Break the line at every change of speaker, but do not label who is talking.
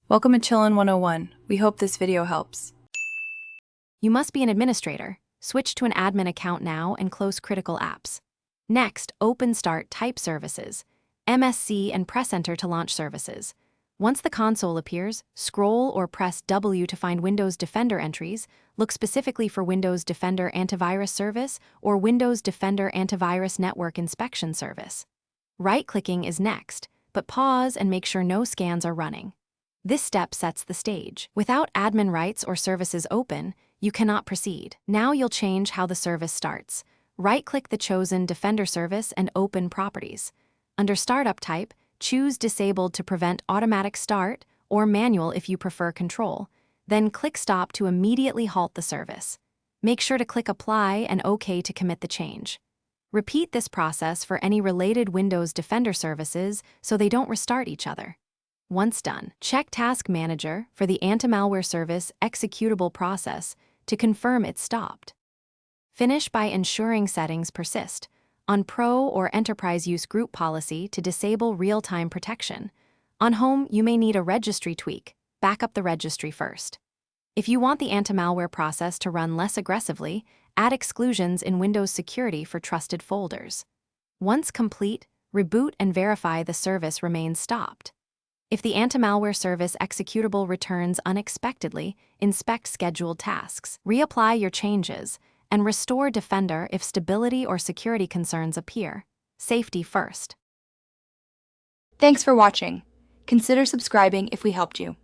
Welcome to Chillin' 101. We hope this video helps.
You must be an administrator. Switch to an admin account now and close critical apps. Next, open Start Type Services, MSC, and press Enter to launch services. Once the console appears, scroll or press W to find Windows Defender entries. Look specifically for Windows Defender Antivirus Service or Windows Defender Antivirus Network Inspection Service. Right-clicking is next, but pause and make sure no scans are running. This step sets the stage. Without admin rights or services open, you cannot proceed. Now you'll change how the service starts. Right-click the chosen Defender service and open Properties. Under Startup Type, choose Disabled to prevent automatic start or Manual if you prefer Control. Then click Stop to immediately halt the service. Make sure to click Apply and OK to commit the change. Repeat this process for any related Windows Defender services so they don't restart each other. Once done, check Task Manager for the Antimalware Service Executable process to confirm it's stopped. Finish by ensuring settings persist on Pro or Enterprise Use Group Policy to disable real-time protection. On Home, you may need a registry tweak. Back up the registry first. If you want the anti-malware process to run less aggressively, add exclusions in Windows Security for trusted folders. Once complete, reboot and verify the service remains stopped. If the Antimalware Service Executable returns unexpectedly, inspect scheduled tasks, reapply your changes, and restore Defender if stability or security concerns appear. Safety first.
Thanks for watching. Consider subscribing if we helped you.